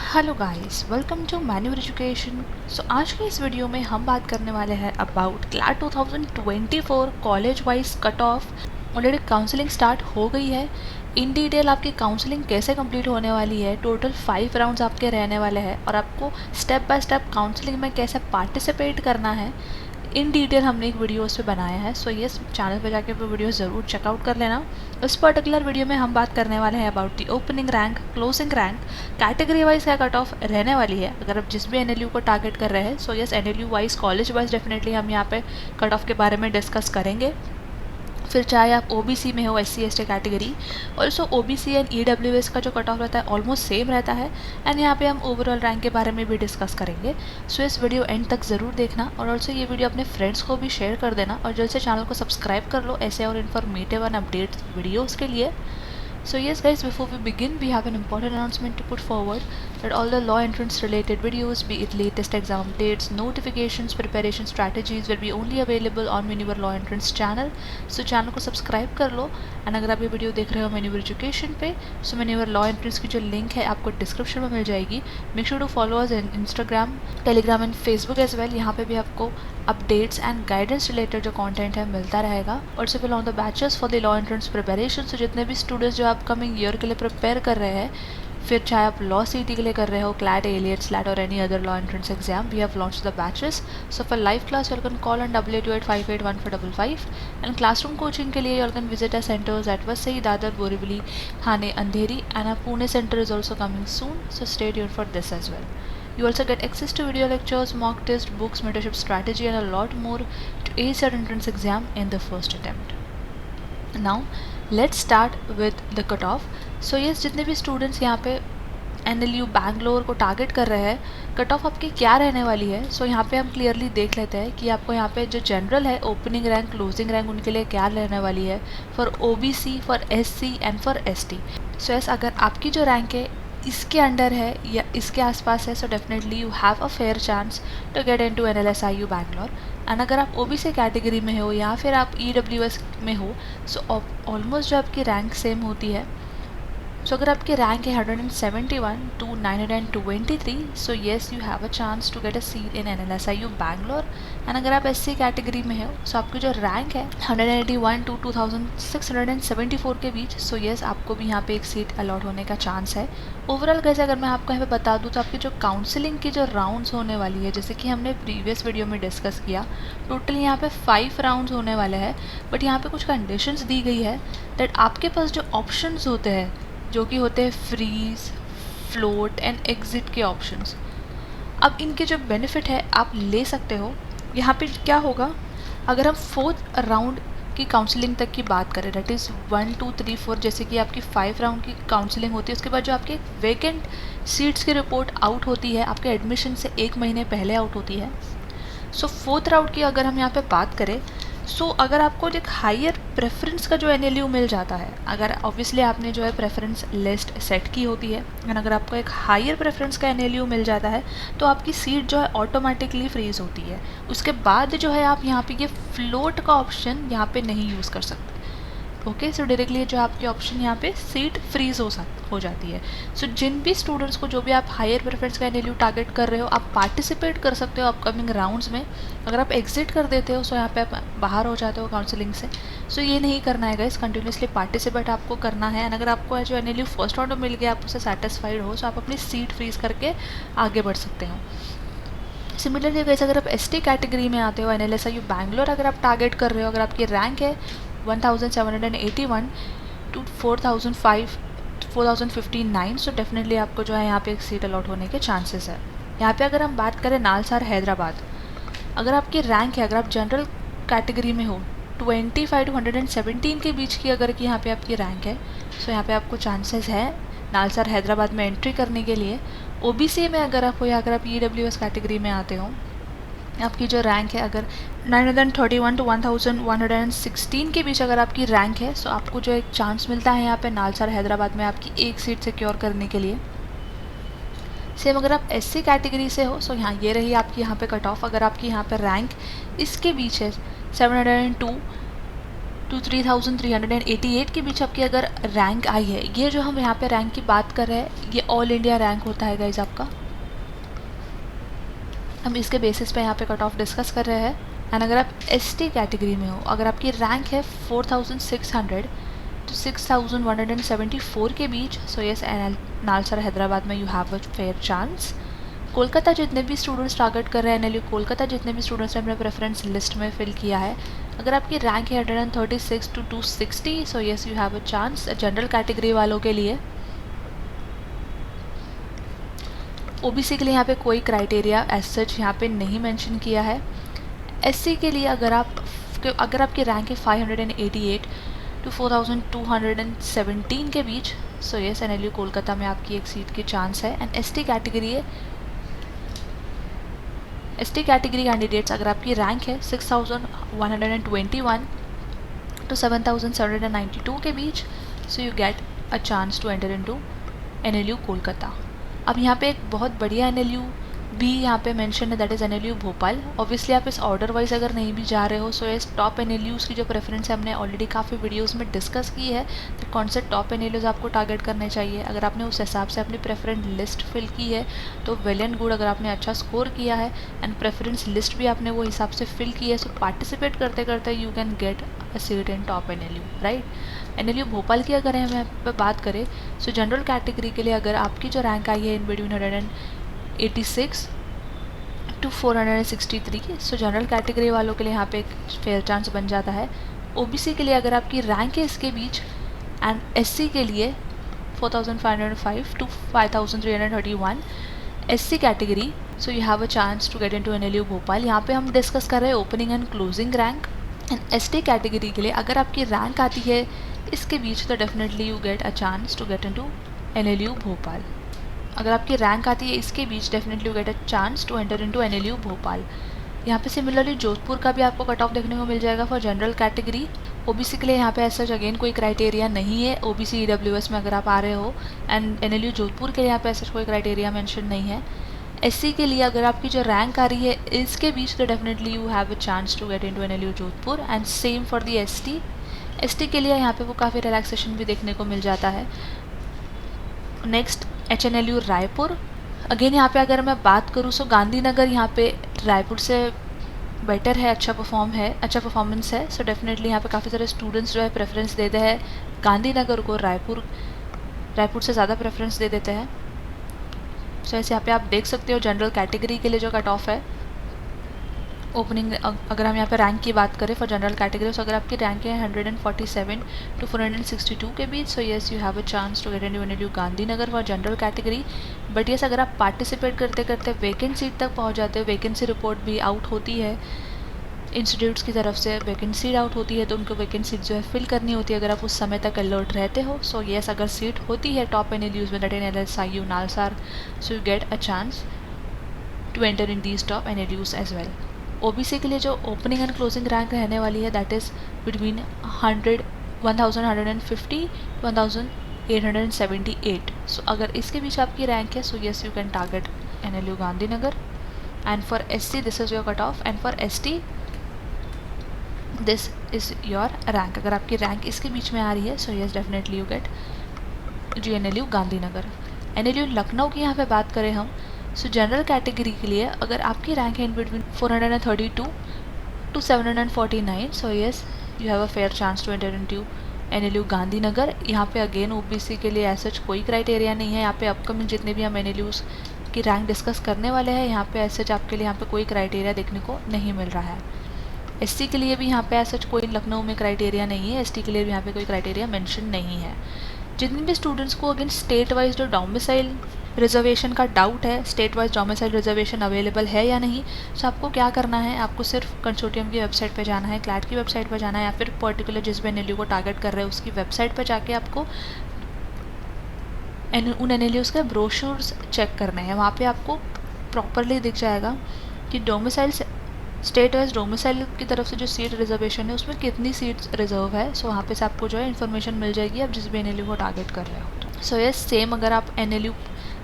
Hello guys, welcome to मैन्यूअर education. आज के इस वीडियो में हम बात करने वाले हैं about CLAT 2024 college wise cut off. Already counselling start हो गई है। इन डिटेल आपकी काउंसलिंग कैसे कंप्लीट होने वाली है, टोटल 5 राउंड्स आपके रहने वाले हैं और आपको स्टेप बाय स्टेप काउंसलिंग में कैसे पार्टिसिपेट करना है, इन डिटेल हमने एक वीडियो उस पर बनाया है। सो ये चैनल पे जाके वो वीडियो ज़रूर चेकआउट कर लेना। इस पर्टिकुलर वीडियो में हम बात करने वाले हैं about the opening rank, closing rank, category wise क्या कट ऑफ रहने वाली है अगर आप जिस भी एनएलयू को टारगेट कर रहे हैं। So yes, NLU wise, college wise definitely हम यहाँ पे कट ऑफ के बारे में डिस्कस करेंगे। फिर चाहे आप ओबीसी में हो, SC ST category, also OBC and EWS का जो कट ऑफ रहता है ऑलमोस्ट सेम रहता है। एंड यहाँ पे हम ओवरऑल रैंक के बारे में भी डिस्कस करेंगे। सो इस वीडियो एंड तक ज़रूर देखना और ऑल्सो ये वीडियो अपने फ्रेंड्स को भी शेयर कर देना और जल्द से चैनल को सब्सक्राइब कर लो ऐसे और इन्फॉर्मेटिव एंड अपडेट वीडियोज़ के लिए। So yes guys, before we begin, we have an important announcement to put forward that all the law entrance related videos, be it latest exam updates, notifications, preparation strategies, will be only available on Maneuver Law Entrance channel. So channel को subscribe कर लो। And अगर आप ये video देख रहे हो Maneuver education पे, सो Maneuver Law Entrance की जो लिंक है आपको डिस्क्रिप्शन में मिल जाएगी। Make sure to follow us in Instagram, Telegram and Facebook as well. यहाँ पे भी आपको अपडेट्स एंड गाइडेंस रिलेटेड जो कंटेंट है मिलता रहेगा। Also belong the batches for the law entrance preparation. So जितने भी स्टूडेंट्स जो अपकमिंग ईयर के लिए प्रिपेयर कर रहे हैं, फिर चाहे आप लॉ सीटी के लिए कर रहे हो, क्लैट, एलियट, स्लैट और any other law entrance exam, we have launch the batches. So for live class you can call on 8828581455 and classroom coaching के लिए you can visit a centres at Vasai, Dadar, Borivali, Thane, Andheri and a Pune centre is also coming soon. So stay tuned for this as well. You also get access to video lectures, mock test, books, mentorship strategy and a lot more to ace your entrance exam in the first attempt. Now let's start with the cutoff. So yes, जितने भी students यहाँ पे NLU Bangalore को target कर रहे हैं, cut off आपकी क्या रहने वाली है। सो यहाँ पे हम क्लियरली देख लेते हैं कि आपको यहाँ पे जो जनरल है, ओपनिंग रैंक, क्लोजिंग रैंक, उनके लिए क्या रहने वाली है for OBC, for SC and for ST। So yes, अगर आपकी जो रैंक है इसके अंडर है या इसके आसपास है, so definitely you have a fair chance to get into NLSIU Bangalore. And अगर आप OBC कैटेगरी में हो या फिर आप EWS में हो, सो ऑलमोस्ट जो आपकी रैंक सेम होती है। सो अगर आपकी रैंक है 171 to 923, so yes you have a chance to get a seat in NLSIU Bangalore. And अगर आप SC कैटेगरी में हो, सो आपकी जो रैंक है 181 टू 2674 के बीच, सो येस आपको भी यहाँ पे एक सीट अलॉट होने का चांस है। ओवरऑल कैसे अगर मैं आपको यहाँ पे बता दूँ, तो आपकी जो काउंसलिंग की जो राउंड्स होने वाली है, जैसे कि हमने प्रीवियस वीडियो में डिस्कस किया, टोटल यहाँ पे 5 राउंड्स होने वाले हैं। बट यहाँ पे कुछ कंडीशंस दी गई है दैट आपके पास जो ऑप्शंस होते हैं, जो कि होते हैं फ्रीज, फ्लोट एंड एग्जिट के ऑप्शंस, अब इनके जो बेनिफिट है आप ले सकते हो। यहाँ पे क्या होगा, अगर हम 4th राउंड की काउंसलिंग तक की बात करें, डेट इज़ 1 2 3 4, जैसे कि आपकी 5 राउंड की काउंसलिंग होती है, उसके बाद जो आपके वेकेंट सीट्स की रिपोर्ट आउट होती है, आपके एडमिशन से 1 महीने पहले आउट होती है। सो 4th राउंड की अगर हम यहाँ पे बात करें, सो अगर आपको एक हायर प्रेफरेंस का जो NLU मिल जाता है, अगर ऑब्वियसली आपने जो है प्रेफरेंस लिस्ट सेट की होती है, एंड अगर आपको एक हायर प्रेफरेंस का NLU मिल जाता है, तो आपकी सीट जो है ऑटोमेटिकली फ्रीज होती है। उसके बाद जो है आप यहाँ पे ये फ्लोट का ऑप्शन यहाँ पे नहीं यूज़ कर सकते। ओके, सो डायरेक्टली जो आपकी ऑप्शन यहाँ पे सीट फ्रीज हो जाती है। सो जिन भी स्टूडेंट्स को, जो भी आप हायर प्रेफरेंस का NLU टारगेट कर रहे हो, आप पार्टिसिपेट कर सकते हो अपकमिंग राउंड्स में। अगर आप एग्जिट कर देते हो, सो यहाँ पे आप बाहर हो जाते हो काउंसलिंग से। सो ये नहीं करना है गाइस, कंटिन्यूसली पार्टिसिपेट आपको करना है। एंड अगर आपको जो NLU फर्स्ट राउंड में मिल गया, आप उससे सेटिस्फाइड हो, सो आप अपनी सीट फ्रीज करके आगे बढ़ सकते हो। सिमिलरली गाइस, अगर आप ST कैटेगरी में आते हो, NLSIU बैंगलोर अगर आप टारगेट कर रहे हो, अगर आपकी रैंक है 1781 टू 4059, सो डेफिनेटली आपको जो है यहाँ पे एक सीट अलॉट होने के चांसेस है। यहाँ पे अगर हम बात करें नालसार, हैदराबाद, अगर आपकी रैंक है, अगर आप जनरल कैटेगरी में हो, 25 टू 117 के बीच की अगर कि यहाँ पे आपकी रैंक है, सो यहाँ पे आपको चांसेस है नालसार, हैदराबाद में एंट्री करने के लिए। OBC में अगर आप हो या अगर आप EWS कैटेगरी में आते हो, आपकी जो रैंक है अगर 931 टू 1116 के बीच अगर आपकी रैंक है, सो आपको जो एक चांस मिलता है यहाँ पे नालसार, हैदराबाद में आपकी एक सीट सिक्योर करने के लिए। सेम अगर आप SC कैटेगरी से हो, सो यहाँ ये रही आपकी यहाँ पे कट ऑफ। अगर आपकी यहाँ पे रैंक इसके बीच है 702 टू 3388 के बीच आपकी अगर रैंक आई है, ये जो हम यहाँ पे रैंक की बात कर रहे हैं ये ऑल इंडिया रैंक होता है गाइज आपका। हम इसके बेसिस पे यहाँ पे कट ऑफ डिस्कस कर रहे हैं। एंड अगर आप एसटी कैटेगरी में हो, अगर आपकी रैंक है 4600 तो 6174 के बीच, सो यस नालसर हैदराबाद में you have a fair chance. Kolkata जितने भी स्टूडेंट्स टारगेट कर रहे हैं एनएलयू कोलकाता, जितने भी स्टूडेंट्स ने अपने प्रेफरेंस लिस्ट में फिल किया है, अगर आपकी रैंक है 136 to 260, so yes you have a chance. General category वालों के लिए ओबीसी के लिए यहाँ पे कोई क्राइटेरिया एज सच यहाँ पे नहीं मेंशन किया है। एससी के लिए अगर आपकी रैंक है 588 to 4217 के बीच, सो यस एनएलयू कोलकाता में आपकी एक सीट की चांस है। एंड एसटी कैटेगरी कैंडिडेट्स, अगर आपकी रैंक है 6121 to 7792 के बीच, so you get a chance to enter into NLU Kolkata. अब यहाँ पे एक बहुत बढ़िया एनएलयू भी यहाँ पे मेंशन है, that is NLU Bhopal. Obviously आप इस ऑर्डर वाइज अगर नहीं भी जा रहे हो, सो इस टॉप एनएलयूज़ की जो प्रेफरेंस है हमने ऑलरेडी काफ़ी वीडियोस में डिस्कस की है, तो कौन से टॉप एनएलयूज़ आपको टारगेट करने चाहिए। अगर आपने उस हिसाब से अपनी प्रेफरेंस लिस्ट फिल की है तो वेल एंड गुड, अगर आपने अच्छा स्कोर किया है एंड प्रेफरेंस लिस्ट भी आपने वो हिसाब से फिल की है, सो पार्टिसिपेट करते करते you can get a seat in top NLU, right. NLU Bhopal की अगर हम यहाँ पर बात करें, सो जनरल कैटेगरी के लिए अगर आपकी जो रैंक आई है in between 186 to 463, so general category वालों के लिए यहाँ पे एक फेयर चांस बन जाता है। ओबीसी के लिए अगर आपकी रैंक है इसके बीच, एंड एससी के लिए 4505 to 5331 SC category, so you have a chance to get into NLU Bhopal. यहाँ पे हम डिस्कस कर रहे हैं opening and closing rank. And ST category के लिए अगर आपकी रैंक आती है इसके बीच, तो definitely you get a chance to get into NLU Bhopal. अगर आपकी रैंक आती है इसके बीच, definitely you get a chance to enter into NLU Bhopal. यहाँ पे सिमिलरली जोधपुर का भी आपको कट ऑफ देखने को मिल जाएगा फॉर जनरल कैटेगरी। ओबीसी के लिए यहाँ पे ऐसा अगेन कोई क्राइटेरिया नहीं है, ओबीसी ईडब्ल्यूएस में अगर आप आ रहे हो, एंड एनएलयू जोधपुर के लिए यहाँ पे ऐसा कोई क्राइटेरिया मेंशन नहीं है। एससी के लिए अगर आपकी जो रैंक आ रही है इसके बीच, तो definitely you have a chance to get into NLU Jodhpur. And same for the ST के लिए यहाँ पे वो काफ़ी रिलैक्सेशन भी देखने को मिल जाता है। नेक्स्ट एचएनएलयू रायपुर, अगेन यहाँ पे अगर मैं बात करूँ, सो गांधीनगर यहाँ पे रायपुर से बेटर है, अच्छा परफॉर्मेंस है। सो डेफिनेटली यहाँ पे काफ़ी सारे स्टूडेंट्स जो है प्रेफरेंस देते हैं गांधीनगर को, रायपुर से ज़्यादा प्रेफरेंस दे देते हैं। सो ऐसे यहाँ पे आप देख सकते हो जनरल कैटेगरी के लिए जो कट ऑफ है ओपनिंग। अगर हम यहाँ पे रैंक की बात करें फॉर जनरल कैटेगरी, सो अगर आपकी रैंक है 147 to 462 के बीच, so yes you have a chance to get into NLU Gandhinagar for general category. But yes, अगर आप पार्टिसिपेट करते करते वैकेंट सीट तक पहुँच जाते हो, वैकेंसी रिपोर्ट भी आउट होती है इंस्टीट्यूट्स की तरफ से, वैकेंसी आउट होती है, तो उनको वैकेंसी जो है फिल करनी होती है अगर आप उस समय तक अलर्ट रहते हो। सो यस, अगर सीट होती है टॉप एनएलयूज में, that in LSIU NALSAR, so you get a chance to enter in these top NLUs as well. OBC के लिए जो ओपनिंग एंड क्लोजिंग रैंक रहने वाली है, दैट इज़ बिटवीन 1150 1878। सो अगर इसके बीच आपकी रैंक है, so yes you can target NLU Gandhinagar. And for SC this is your cut off, and for ST this is your rank. अगर आपकी रैंक इसके बीच में आ रही है, so yes definitely you get जी एनएलयू गांधीनगर। एनएलयू लखनऊ की यहाँ पे बात करें हम, सो जनरल कैटेगरी के लिए अगर आपकी रैंक है in between 432 to 749, so yes you have a fair chance to enter into NLU Gandhinagar. यहाँ पे अगेन ओबीसी के लिए ऐसा कोई क्राइटेरिया नहीं है। यहाँ पे अपकमिंग जितने भी हम एनएलयूज की रैंक डिस्कस करने वाले हैं, यहाँ पे ऐसा आपके लिए यहाँ पे कोई क्राइटेरिया देखने को नहीं मिल रहा है। एससी के लिए भी यहाँ पे ऐसा कोई लखनऊ में क्राइटेरिया नहीं है, एसटी के लिए भी यहाँ पे कोई क्राइटेरिया मेंशन नहीं है। जितने भी स्टूडेंट्स को अगेन स्टेट वाइज जो डोमिसाइल रिजर्वेशन का डाउट है, state wise domicile reservation available है या नहीं, सो आपको क्या करना है, आपको सिर्फ कंसोर्टियम की वेबसाइट पे जाना है, क्लैट की वेबसाइट पे जाना है, या फिर पर्टिकुलर जिस भी एनएलयू को टारगेट कर रहे हैं उसकी वेबसाइट पे जाके आपको उन एनएलयूज़ के ब्रोशर्स चेक करने हैं। वहाँ पे आपको प्रॉपरली दिख जाएगा कि डोमिसाइल स्टेट वाइज डोमिसाइल की तरफ से जो सीट रिजर्वेशन है उसमें कितनी सीट्स रिजर्व है। सो वहाँ पे से आपको जो है इन्फॉर्मेशन मिल जाएगी आप जिस भी एनएलयू को टारगेट कर रहे हो। सो यस, सेम अगर आप एनएलयू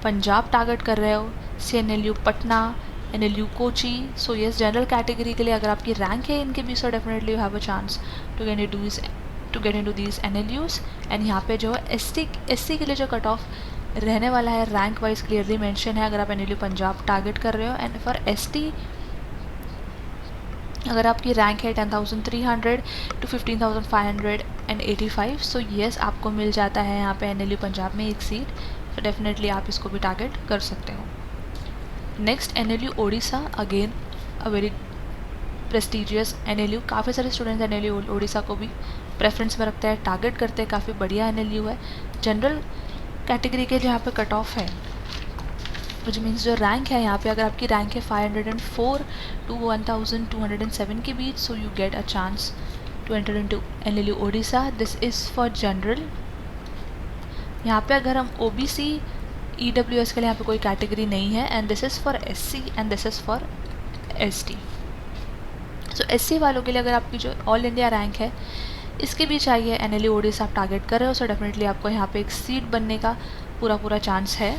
पंजाब टारगेट कर रहे हो, CNLU Patna, NLU Kochi. So yes, general category के लिए अगर आपकी रैंक है इनके भी, so definitely you have a chance to get into these NLUs. And यहाँ पे जो है SC के लिए जो कट ऑफ रहने वाला है रैंक वाइज क्लियरली मेंशन है अगर आप NLU पंजाब टारगेट कर रहे हो. एंड फॉर ST अगर आपकी रैंक है 10,300 to 15,585, सो येस आपको मिल जाता है यहाँ पे NLU पंजाब में एक सीट. तो डेफिनेटली आप इसको भी टारगेट कर सकते हो. Next NLU Odisha, again a very prestigious NLU. काफ़ी सारे स्टूडेंट्स NLU ओडिशा को भी प्रेफरेंस में रखते हैं, टारगेट करते हैं. काफ़ी बढ़िया NLU है. जनरल कैटेगरी के जहाँ पे कट ऑफ है, विच मीन्स जो रैंक है यहाँ पे, अगर आपकी रैंक है 504 to 1207 के बीच, so you get a chance to enter into NLU Odisha. This is for general. यहाँ पे अगर हम OBC EWS के लिए यहाँ पे कोई कैटेगरी नहीं है. And this is for SC and this is for ST. So SC वालों के लिए अगर आपकी जो ऑल इंडिया रैंक है इसके भी चाहिए NLU ओडिशा आप टारगेट कर रहे हो, सो डेफिनेटली आपको यहाँ पे एक सीट बनने का पूरा चांस है.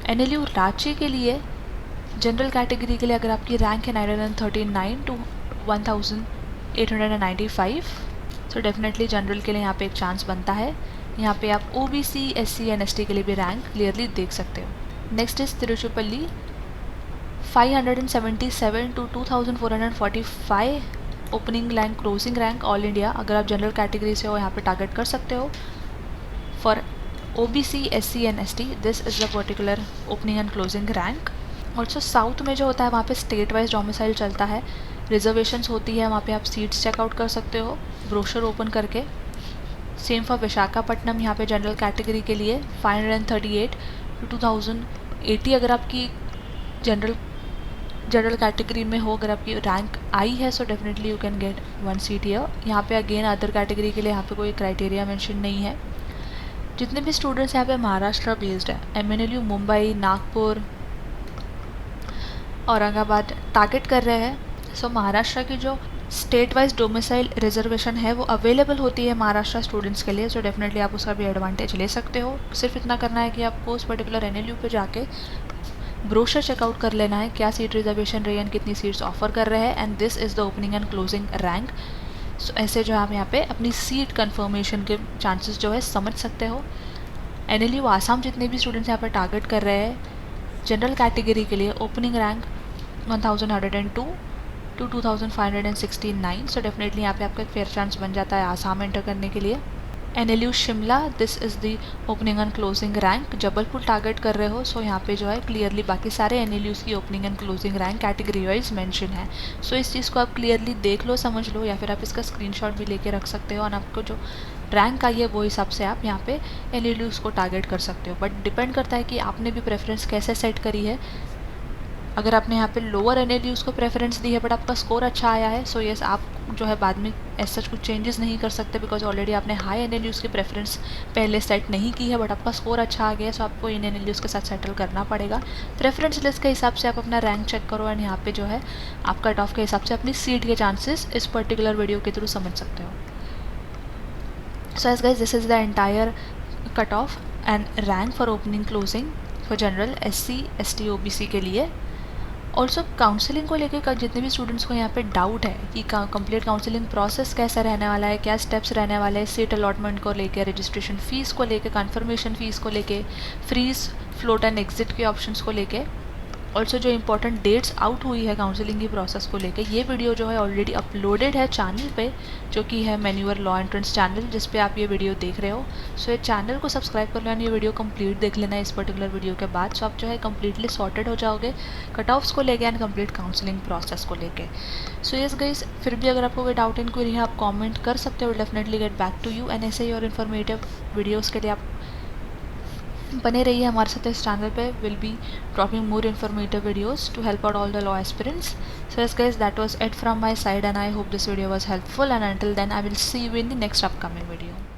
NLU रांची के लिए जनरल कैटेगरी के लिए अगर आपकी रैंक है 939 to 1895, सो डेफिनेटली जनरल के लिए यहाँ पे एक चांस बनता है. यहाँ पे आप OBC SC एंड ST के लिए भी रैंक क्लियरली देख सकते हो. Next is Tiruchirappalli, 577 to 2445 opening rank, closing rank all India. अगर आप जनरल कैटेगरी से हो यहाँ पे टारगेट कर सकते हो. For OBC SC and ST this is the particular opening and closing rank. Also south में जो होता है वहाँ पे स्टेट वाइज डोमिसाइल चलता है, रिजर्वेशंस होती है, वहाँ पे आप सीट्स चेकआउट कर सकते हो ब्रोशर ओपन करके. सेम फॉर विशाखापट्टनम, यहाँ पे जनरल कैटेगरी के लिए 538 to 2080. अगर आपकी जनरल कैटेगरी में हो, अगर आपकी रैंक आई है, so definitely you can get one seat here. यहाँ पे अगेन अदर कैटेगरी के लिए यहाँ पे कोई क्राइटेरिया मेंशन नहीं है. जितने भी स्टूडेंट्स यहाँ पे महाराष्ट्र बेस्ड है, MNLU मुंबई, नागपुर, औरंगाबाद टारगेट कर रहे हैं. सो महाराष्ट्र की जो स्टेट वाइज डोमिसाइल रिजर्वेशन है वो अवेलेबल होती है महाराष्ट्र स्टूडेंट्स के लिए. सो डेफिनेटली आप उसका भी एडवांटेज ले सकते हो. सिर्फ इतना करना है कि आपको उस पर्टिकुलर NLU पे जाके ब्रोशर चेकआउट कर लेना है क्या सीट रिजर्वेशन रही है, कितनी सीट्स ऑफर कर रहे हैं. And this is the opening and closing rank. So ऐसे जो आप यहाँ पे अपनी सीट कन्फर्मेशन के चांसेस जो है समझ सकते हो. NLU आसाम जितने भी स्टूडेंट्स यहाँ पर टारगेट कर रहे हैं जनरल कैटेगरी के लिए, opening rank 1102 to 2569. So definitely यहाँ पे आपका एक फेयर चांस बन जाता है आसाम एंटर करने के लिए. NLU Shimla, this is the opening and closing rank. Jabalpur target कर रहे हो, सो यहाँ पे जो है क्लियरली बाकी सारे NLUs की opening and closing rank category wise mention है. सो इस चीज़ को आप क्लियरली देख लो, समझ लो, या फिर आप इसका स्क्रीनशॉट भी लेके रख सकते हो. और आपको जो रैंक आई है वो हिसाब से आप यहाँ पे NLUs को टारगेट कर सकते हो. बट डिपेंड करता है कि आपने भी प्रेफरेंस कैसे सेट करी है. अगर आपने यहाँ पे लोअर NLUs को प्रेफरेंस दी है बट आपका स्कोर अच्छा आया है, सो यस आप जो है बाद में ऐसा कुछ चेंजेस नहीं कर सकते, बिकॉज ऑलरेडी आपने हाई NLUs की प्रेफरेंस पहले सेट नहीं की है, बट आपका स्कोर अच्छा आ गया है. सो आपको इन NLUs के साथ सेटल करना पड़ेगा. प्रेफरेंस लिस्ट के हिसाब से आप अपना रैंक चेक करो एंड यहाँ पे जो है आप कट ऑफ के हिसाब से अपनी सीट के चांसेस इस पर्टिकुलर वीडियो के थ्रू समझ सकते हो. So as guys this is the entire cut off and rank for opening closing for general SC ST OBC के लिए. ऑल्सो काउंसलिंग को लेकर जितने भी स्टूडेंट्स को यहाँ पे डाउट है कि कंप्लीट काउंसलिंग प्रोसेस कैसा रहने वाला है, क्या स्टेप्स रहने वाले हैं, सीट अलॉटमेंट को लेकर, रजिस्ट्रेशन फ़ीस को लेकर, कन्फर्मेशन फ़ीस को लेकर, फ्रीज फ्लोट एंड एग्जिट के ऑप्शंस को लेकर, ऑल्सो जो इंपॉर्टेंट डेट्स आउट हुई है काउंसलिंग की प्रोसेस को लेकर, ये वीडियो जो है ऑलरेडी अपलोडेड है चैनल पे, जो कि है मैन्यूअर लॉ एंट्रेंस चैनल, जिस पे आप ये वीडियो देख रहे हो. सो ये चैनल को सब्सक्राइब कर लो एंड ये वीडियो कंप्लीट देख लेना है इस पर्टिकुलर वीडियो के बाद. सो आप जो है कम्प्लीटली सॉर्टेड हो जाओगे कट ऑफ्स को लेके एंड कंप्लीट काउंसलिंग प्रोसेस को लेके. सो यस गाइस, फिर भी अगर आपको कोई डाउट इंक्वायरी है आप कॉमेंट कर सकते हो, definitely get back to you. And ऐसे ही और इन्फॉर्मेटिव वीडियोज़ के लिए आप बने रहिए हमारे साथ इस चैनल पे. Will be dropping more informative videos to help out all the law aspirants. So yes guys, that was it from my side and I hope this video was helpful, and until then I will see you in the next upcoming video.